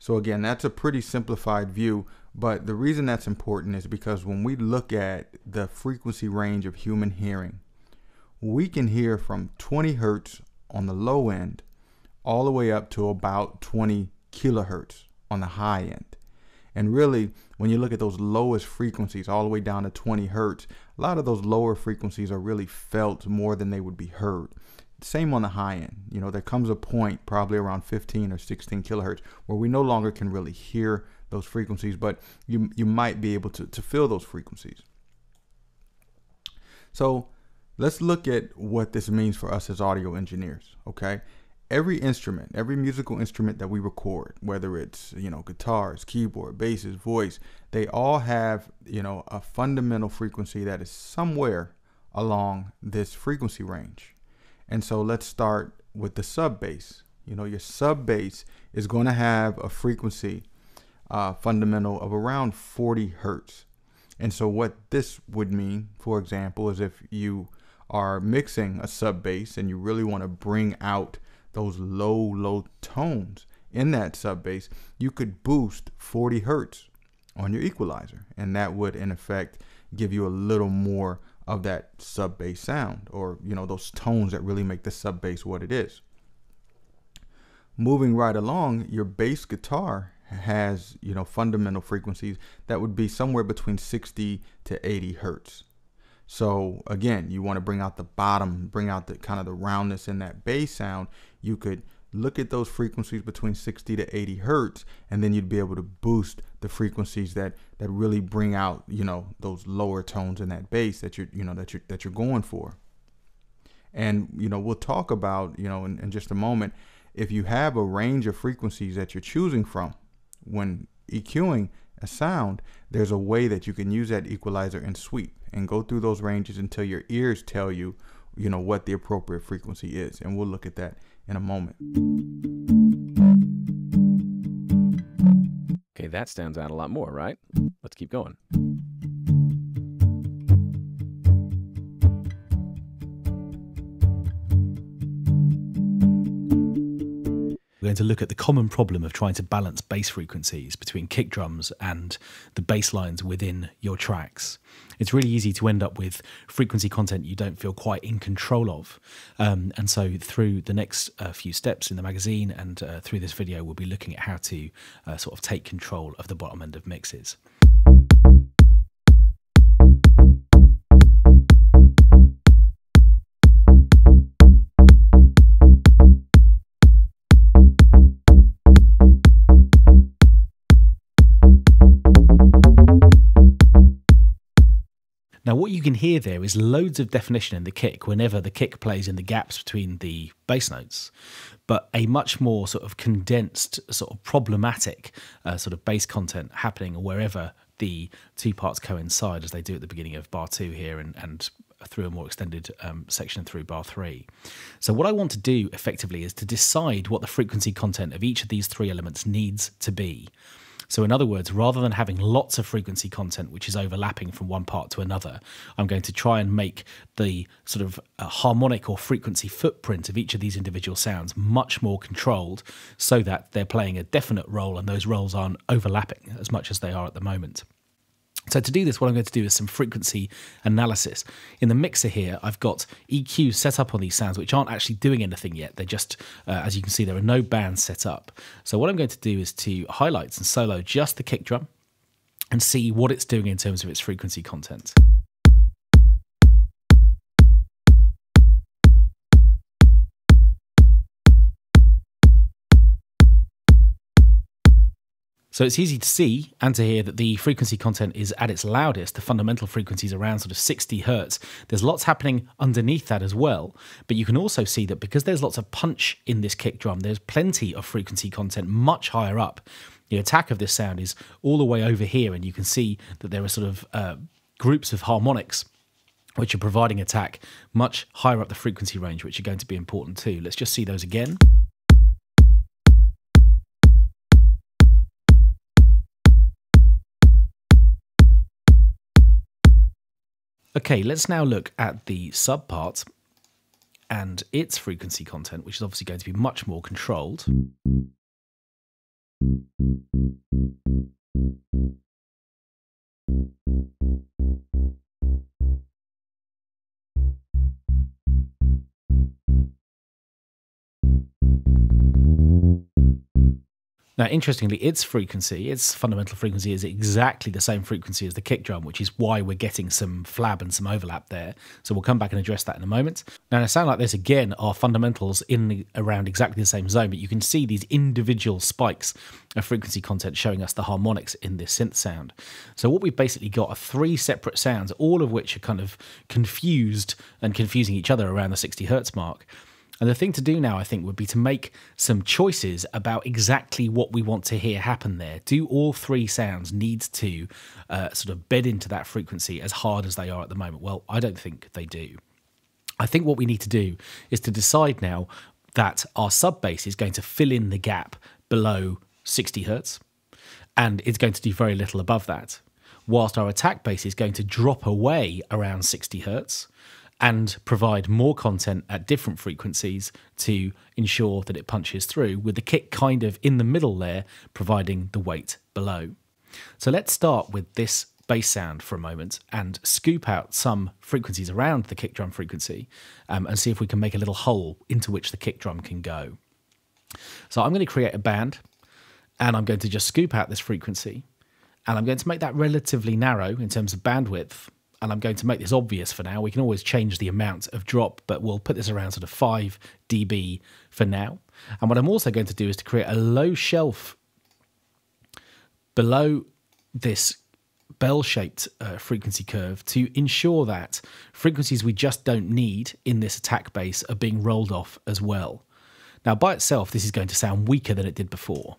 So again, that's a pretty simplified view, but the reason that's important is because when we look at the frequency range of human hearing, we can hear from 20 hertz on the low end all the way up to about 20 kilohertz on the high end. And really, when you look at those lowest frequencies all the way down to 20 hertz, a lot of those lower frequencies are really felt more than they would be heard. Same on the high end. You know, there comes a point probably around 15 or 16 kilohertz where we no longer can really hear those frequencies, but you might be able to feel those frequencies. So let's look at what this means for us as audio engineers, okay? Every instrument, every musical instrument that we record, whether it's, you know, guitars, keyboard, basses, voice, they all have, you know, a fundamental frequency that is somewhere along this frequency range. And so let's start with the sub bass. You know, your sub bass is going to have a frequency fundamental of around 40 hertz. And so what this would mean, for example, is if you are mixing a sub bass and you really want to bring out those low tones in that sub bass, you could boost 40 hertz on your equalizer, and that would in effect give you a little more of that sub bass sound, or, you know, those tones that really make the sub bass what it is. Moving right along, your bass guitar has, you know, fundamental frequencies that would be somewhere between 60 to 80 hertz. So again, you want to bring out the bottom, bring out the kind of the roundness in that bass sound. You could look at those frequencies between 60 to 80 hertz, and then you'd be able to boost the frequencies that really bring out, you know, those lower tones in that bass that you're going for. And, you know, we'll talk about, you know, in just a moment, if you have a range of frequencies that you're choosing from when EQing a sound, there's a way that you can use that equalizer and sweep and go through those ranges until your ears tell you, you know, what the appropriate frequency is. And we'll look at that in a moment. Okay, that stands out a lot more, right? Let's keep going. We're going to look at the common problem of trying to balance bass frequencies between kick drums and the bass lines within your tracks. It's really easy to end up with frequency content you don't feel quite in control of. And so through the next few steps in the magazine and through this video, we'll be looking at how to sort of take control of the bottom end of mixes. Now what you can hear there is loads of definition in the kick whenever the kick plays in the gaps between the bass notes, but a much more sort of condensed, sort of problematic sort of bass content happening wherever the two parts coincide, as they do at the beginning of bar 2 here and through a more extended section through bar 3. So what I want to do effectively is to decide what the frequency content of each of these three elements needs to be. So in other words, rather than having lots of frequency content which is overlapping from one part to another, I'm going to try and make the sort of harmonic or frequency footprint of each of these individual sounds much more controlled so that they're playing a definite role and those roles aren't overlapping as much as they are at the moment. So to do this, what I'm going to do is some frequency analysis. In the mixer here, I've got EQs set up on these sounds, which aren't actually doing anything yet. They're just, as you can see, there are no bands set up. So what I'm going to do is to highlight and solo just the kick drum and see what it's doing in terms of its frequency content. So it's easy to see and to hear that the frequency content is at its loudest. The fundamental frequency is around sort of 60 hertz. There's lots happening underneath that as well. But you can also see that because there's lots of punch in this kick drum, there's plenty of frequency content much higher up. The attack of this sound is all the way over here, and you can see that there are sort of groups of harmonics which are providing attack much higher up the frequency range, which are going to be important too. Let's just see those again. Okay, let's now look at the sub part and its frequency content, which is obviously going to be much more controlled. Now, interestingly, its frequency, its fundamental frequency, is exactly the same frequency as the kick drum, which is why we're getting some flab and some overlap there. So we'll come back and address that in a moment. Now, in a sound like this, again, our fundamentals around exactly the same zone, but you can see these individual spikes of frequency content showing us the harmonics in this synth sound. So what we've basically got are three separate sounds, all of which are kind of confused and confusing each other around the 60 hertz mark. And the thing to do now, I think, would be to make some choices about exactly what we want to hear happen there. Do all three sounds need to sort of bed into that frequency as hard as they are at the moment? Well, I don't think they do. I think what we need to do is to decide now that our sub bass is going to fill in the gap below 60 hertz, and it's going to do very little above that, whilst our attack bass is going to drop away around 60 hertz and provide more content at different frequencies to ensure that it punches through, with the kick kind of in the middle there, providing the weight below. So let's start with this bass sound for a moment and scoop out some frequencies around the kick drum frequency and see if we can make a little hole into which the kick drum can go. So I'm going to create a band, and I'm going to just scoop out this frequency, and I'm going to make that relatively narrow in terms of bandwidth. And I'm going to make this obvious for now. We can always change the amount of drop, but we'll put this around sort of 5 dB for now. And what I'm also going to do is to create a low shelf below this bell-shaped frequency curve to ensure that frequencies we just don't need in this attack bass are being rolled off as well. Now, by itself, this is going to sound weaker than it did before.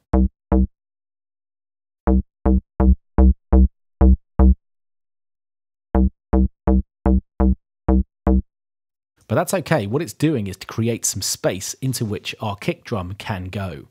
But that's okay. What it's doing is to create some space into which our kick drum can go.